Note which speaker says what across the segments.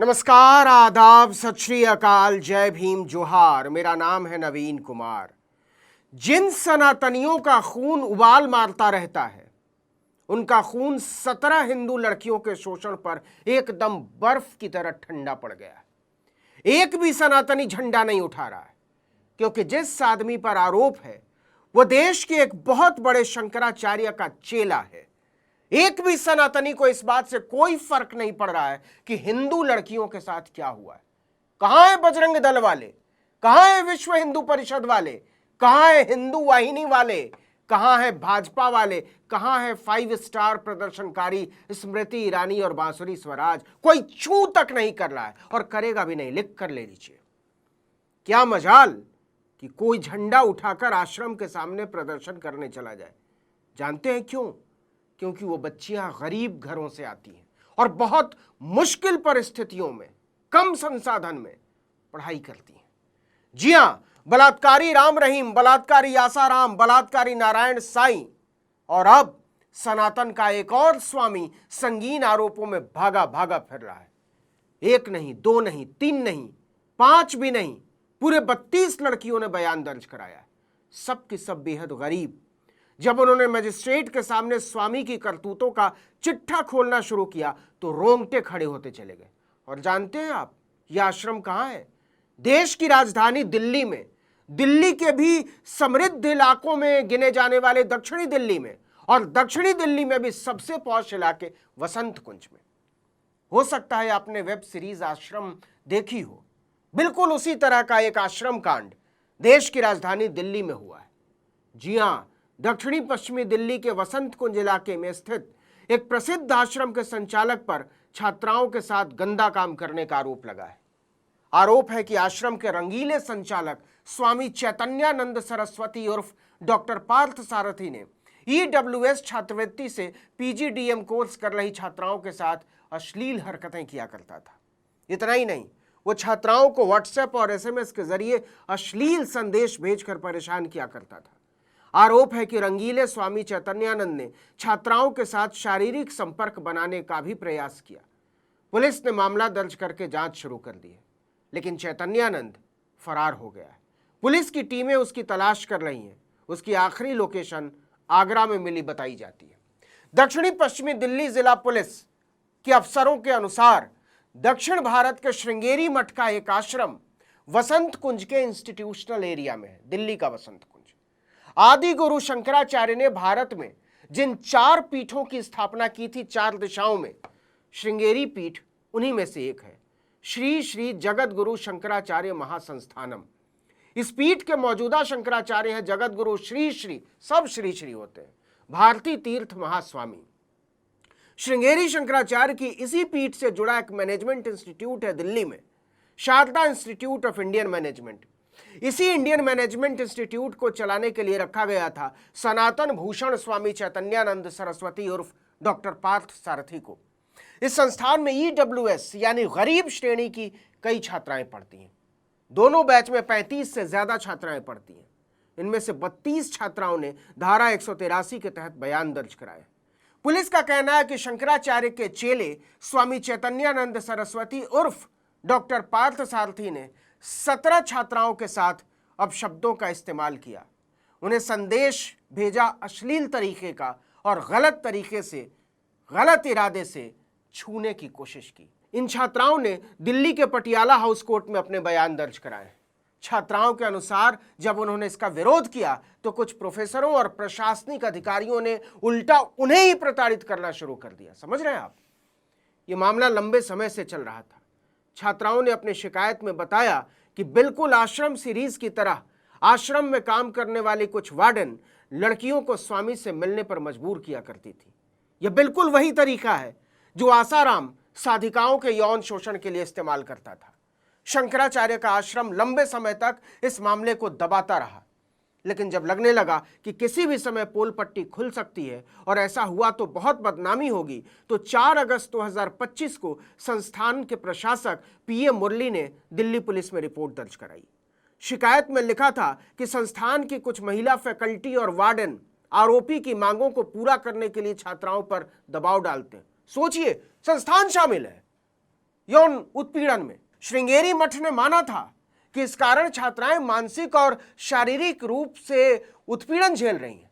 Speaker 1: नमस्कार, आदाब, सत श्री अकाल, जय भीम, जोहार। मेरा नाम है नवीन कुमार। जिन सनातनियों का खून उबाल मारता रहता है, उनका खून 17 हिंदू लड़कियों के शोषण पर एकदम बर्फ की तरह ठंडा पड़ गया है। एक भी सनातनी झंडा नहीं उठा रहा है, क्योंकि जिस आदमी पर आरोप है वो देश के एक बहुत बड़े शंकराचार्य का चेला है। एक भी सनातनी को इस बात से कोई फर्क नहीं पड़ रहा है कि हिंदू लड़कियों के साथ क्या हुआ है। कहां है बजरंग दल वाले, कहां है विश्व हिंदू परिषद वाले, कहां है हिंदू वाहिनी वाले, कहां है भाजपा वाले, कहां है 5 स्टार प्रदर्शनकारी स्मृति ईरानी और बांसुरी स्वराज। कोई छू तक नहीं कर रहा है और करेगा भी नहीं। लिख कर ले लीजिए। क्या मजाल कि कोई झंडा उठाकर आश्रम के सामने प्रदर्शन करने चला जाए। जानते हैं क्यों? क्योंकि वो बच्चियां गरीब घरों से आती हैं और बहुत मुश्किल परिस्थितियों में, कम संसाधन में पढ़ाई करती हैं। जी हां, बलात्कारी राम रहीम, बलात्कारी आसाराम, बलात्कारी नारायण साईं और अब सनातन का एक और स्वामी संगीन आरोपों में भागा भागा फिर रहा है। एक नहीं, दो नहीं, 3 नहीं, 5 भी नहीं, पूरे 32 लड़कियों ने बयान दर्ज कराया है। सब की सब बेहद गरीब। जब उन्होंने मजिस्ट्रेट के सामने स्वामी की करतूतों का चिट्ठा खोलना शुरू किया तो रोंगटे खड़े होते चले गए। और जानते हैं आप, यह आश्रम कहां है? देश की राजधानी दिल्ली में, दिल्ली के भी समृद्ध इलाकों में गिने जाने वाले दक्षिणी दिल्ली में, और दक्षिणी दिल्ली में भी सबसे पॉश इलाके वसंत कुंज में। हो सकता है आपने वेब सीरीज आश्रम देखी हो। बिल्कुल उसी तरह का एक आश्रम कांड देश की राजधानी दिल्ली में हुआ है। जी हां, दक्षिणी पश्चिमी दिल्ली के वसंत कुंज इलाके में स्थित एक प्रसिद्ध आश्रम के संचालक पर छात्राओं के साथ गंदा काम करने का आरोप लगा है। आरोप है कि आश्रम के रंगीले संचालक स्वामी चैतन्यानंद सरस्वती उर्फ डॉक्टर पार्थ सारथी ने EWS छात्रवृत्ति से PGDM कोर्स कर रही छात्राओं के साथ अश्लील हरकतें किया करता था। इतना ही नहीं, वो छात्राओं को व्हाट्सएप और SMS के जरिए अश्लील संदेश भेजकर परेशान किया करता था। आरोप है कि रंगीले स्वामी चैतन्यानंद ने छात्राओं के साथ शारीरिक संपर्क बनाने का भी प्रयास किया। पुलिस ने मामला दर्ज करके जांच शुरू कर दी है, लेकिन चैतन्यानंद फरार हो गया है। पुलिस की टीमें उसकी तलाश कर रही हैं। उसकी आखिरी लोकेशन आगरा में मिली बताई जाती है। दक्षिणी पश्चिमी दिल्ली जिला पुलिस के अफसरों के अनुसार दक्षिण भारत के श्रृंगेरी मठ का एक आश्रम वसंत कुंज के इंस्टीट्यूशनल एरिया में है। दिल्ली का वसंत कुंज। आदि गुरु शंकराचार्य ने भारत में जिन 4 पीठों की स्थापना की थी 4 दिशाओं में, श्रृंगेरी पीठ उन्हीं में से एक है। श्री श्री जगत गुरु शंकराचार्य महासंस्थानम। इस पीठ के मौजूदा शंकराचार्य हैं जगत गुरु श्री श्री, सब श्री श्री होते हैं, भारती तीर्थ महास्वामी। श्रृंगेरी शंकराचार्य की इसी पीठ से जुड़ा एक मैनेजमेंट इंस्टीट्यूट है दिल्ली में, Sharda institute of Indian management. इसी इंडियन मैनेजमेंट इंस्टीट्यूट को चलाने के लिए रखा गया था सनातन भूषण स्वामी चैतन्यानंद सरस्वती उर्फ डॉक्टर पार्थ सारथी को। इस संस्थान में EWS यानी गरीब श्रेणी की कई छात्राएं पढ़ती हैं। दोनों बैच में 35 से ज्यादा छात्राएं पढ़ती हैं। इनमें से 32 छात्राओं ने धारा 183 के तहत बयान दर्ज कराए। पुलिस का कहना है कि शंकराचार्य के चेले स्वामी चैतन्यानंद सरस्वती उर्फ डॉक्टर पार्थ सारथी ने 17 छात्राओं के साथ अपशब्दों का इस्तेमाल किया, उन्हें संदेश भेजा अश्लील तरीके का और गलत तरीके से, गलत इरादे से छूने की कोशिश की। इन छात्राओं ने दिल्ली के पटियाला हाउस कोर्ट में अपने बयान दर्ज कराए। छात्राओं के अनुसार जब उन्होंने इसका विरोध किया तो कुछ प्रोफेसरों और प्रशासनिक अधिकारियों ने उल्टा उन्हें ही प्रताड़ित करना शुरू कर दिया। समझ रहे हैं आप? ये मामला लंबे समय से चल रहा था। छात्राओं ने अपनी शिकायत में बताया कि बिल्कुल आश्रम सीरीज की तरह आश्रम में काम करने वाली कुछ वार्डन लड़कियों को स्वामी से मिलने पर मजबूर किया करती थी। यह बिल्कुल वही तरीका है जो आसाराम साधिकाओं के यौन शोषण के लिए इस्तेमाल करता था। शंकराचार्य का आश्रम लंबे समय तक इस मामले को दबाता रहा, लेकिन जब लगने लगा कि किसी भी समय पोल पट्टी खुल सकती है और ऐसा हुआ तो बहुत बदनामी होगी, तो 4 अगस्त 2025 को संस्थान के प्रशासक PM मुरली ने दिल्ली पुलिस में रिपोर्ट दर्ज कराई। शिकायत में लिखा था कि संस्थान की कुछ महिला फैकल्टी और वार्डन आरोपी की मांगों को पूरा करने के लिए छात्राओं पर दबाव डालते हैं। सोचिए, संस्थान शामिल है। यौन उत्पीड़न में। श्रृंगेरी मठ ने माना था कि इस कारण छात्राएं मानसिक और शारीरिक रूप से उत्पीड़न झेल रही हैं।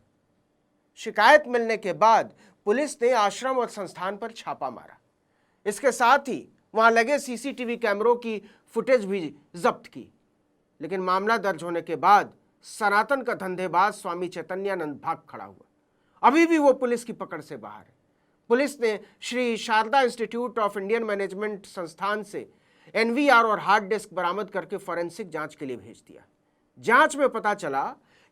Speaker 1: शिकायत मिलने के बाद पुलिस ने आश्रम और संस्थान पर छापा मारा। इसके साथ ही वहां लगे सीसीटीवी कैमरों की फुटेज भी जब्त की। लेकिन मामला दर्ज होने के बाद सनातन का धंधेबाज स्वामी चैतन्यानंद भाग खड़ा हुआ। अभी भी वो पुलिस की पकड़ से बाहर है। पुलिस ने Shri Sharda institute of Indian management संस्थान से एनवीआर और हार्ड डिस्क बरामद करके फॉरेंसिक जांच के लिए भेज दिया। जांच में पता चला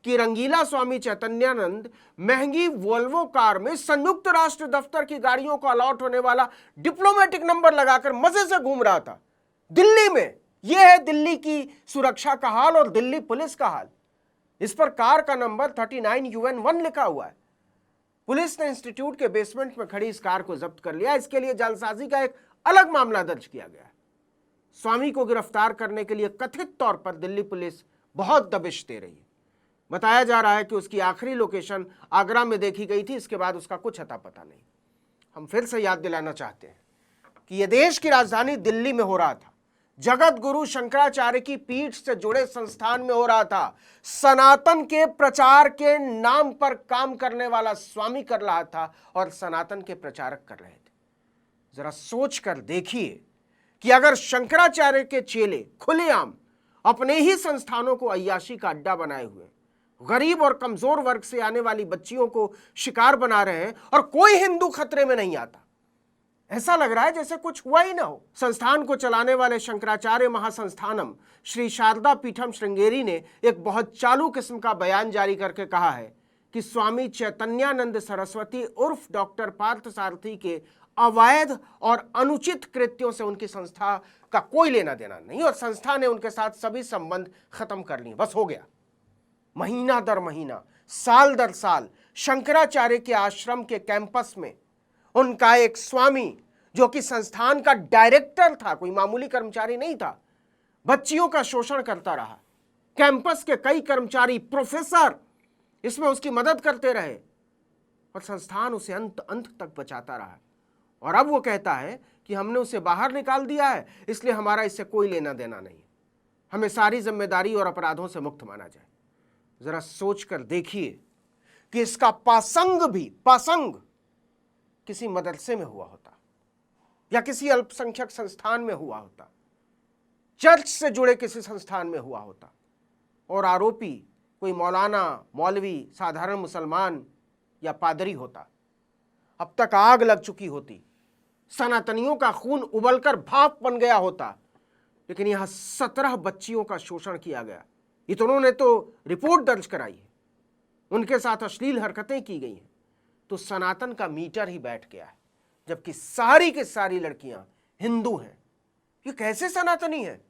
Speaker 1: कि रंगीला स्वामी चैतन्यानंद महंगी वोल्वो कार में संयुक्त राष्ट्र दफ्तर की गाड़ियों को अलॉट होने वाला डिप्लोमेटिक नंबर लगाकर मजे से घूम रहा था दिल्ली में। यह है दिल्ली की सुरक्षा का हाल और दिल्ली पुलिस का हाल। इस पर कार का नंबर 39 UN1 लिखा हुआ है। पुलिस ने इंस्टीट्यूट के बेसमेंट में खड़ी इस कार को जब्त कर लिया। इसके लिए जालसाजी का एक अलग मामला दर्ज किया गया है। स्वामी को गिरफ्तार करने के लिए कथित तौर पर दिल्ली पुलिस बहुत दबिश दे रही है। बताया जा रहा है कि उसकी आखिरी लोकेशन आगरा में देखी गई थी। इसके बाद उसका कुछ अता पता नहीं। हम फिर से याद दिलाना चाहते हैं कि यह देश की राजधानी दिल्ली में हो रहा था। जगत गुरु शंकराचार्य की पीठ से जुड़े संस्थान में हो रहा था। सनातन के प्रचार के नाम पर काम करने वाला स्वामी कर रहा था और सनातन के प्रचारक कर रहे थे। जरा सोच कर देखिए कि अगर शंकराचार्य के चेले खुलेआम अपने ही संस्थानों को अय्याशी का अड्डा बनाए हुए गरीब और कमजोर वर्ग से आने वाली बच्चियों को शिकार बना रहे हैं और कोई हिंदू खतरे में नहीं आता, ऐसा लग रहा है जैसे कुछ हुआ ही ना हो। संस्थान को चलाने वाले शंकराचार्य महासंस्थानम श्री शारदा पीठम श्रृंगेरी ने एक बहुत चालू किस्म का बयान जारी करके कहा है कि स्वामी चैतन्यानंद सरस्वती उर्फ डॉक्टर पार्थ सारथी के अवैध और अनुचित कृत्यों से उनकी संस्था का कोई लेना देना नहीं और संस्था ने उनके साथ सभी संबंध खत्म कर लिए। बस हो गया। महीना दर महीना, साल दर साल शंकराचार्य के आश्रम के कैंपस में उनका एक स्वामी जो कि संस्थान का डायरेक्टर था, कोई मामूली कर्मचारी नहीं था, बच्चियों का शोषण करता रहा। कैंपस के कई कर्मचारी, प्रोफेसर इसमें उसकी मदद करते रहे और संस्थान उसे अंत तक बचाता रहा। और अब वो कहता है कि हमने उसे बाहर निकाल दिया है, इसलिए हमारा इससे कोई लेना देना नहीं, हमें सारी जिम्मेदारी और अपराधों से मुक्त माना जाए। जरा सोच कर देखिए कि इसका पासंग किसी मदरसे में हुआ होता या किसी अल्पसंख्यक संस्थान में हुआ होता, चर्च से जुड़े किसी संस्थान में हुआ होता और आरोपी कोई मौलाना, मौलवी, साधारण मुसलमान या पादरी होता, अब तक आग लग चुकी होती, सनातनियों का खून उबलकर भाप बन गया होता। लेकिन यहां 17 बच्चियों का शोषण किया गया। इतनों ने तो रिपोर्ट दर्ज कराई है, उनके साथ अश्लील हरकतें की गई हैं, तो सनातन का मीटर ही बैठ गया है, जबकि सारी की सारी लड़कियां हिंदू हैं। ये कैसे सनातनी हैं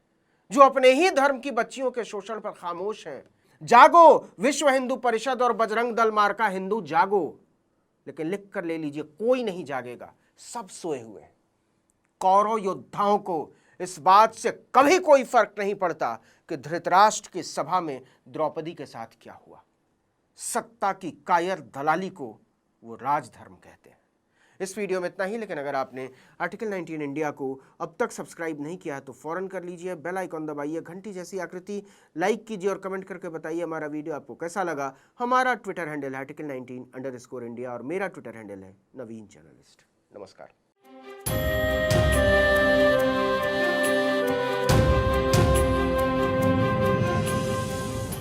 Speaker 1: जो अपने ही धर्म की बच्चियों के शोषण पर खामोश हैं? जागो विश्व हिंदू परिषद और बजरंग दल मार्का हिंदू, जागो। लेकिन लिख कर ले लीजिए, कोई नहीं जागेगा, सब सोए हुए हैं। कौरव योद्धाओं को इस बात से कभी कोई फर्क नहीं पड़ता कि धृतराष्ट्र की सभा में द्रौपदी के साथ क्या हुआ। सत्ता की कायर दलाली को वो राजधर्म कहते हैं। इस वीडियो में इतना ही, लेकिन अगर आपने आर्टिकल 19 इंडिया को अब तक सब्सक्राइब नहीं किया है तो फौरन कर लीजिए, बेल आइकॉन दबाइए, घंटी जैसी आकृति लाइक कीजिए और कमेंट करके बताइए हमारा वीडियो आपको कैसा लगा। हमारा ट्विटर हैंडल है article19_India और मेरा ट्विटर हैंडल है नवीन जर्नलिस्ट। नमस्कार।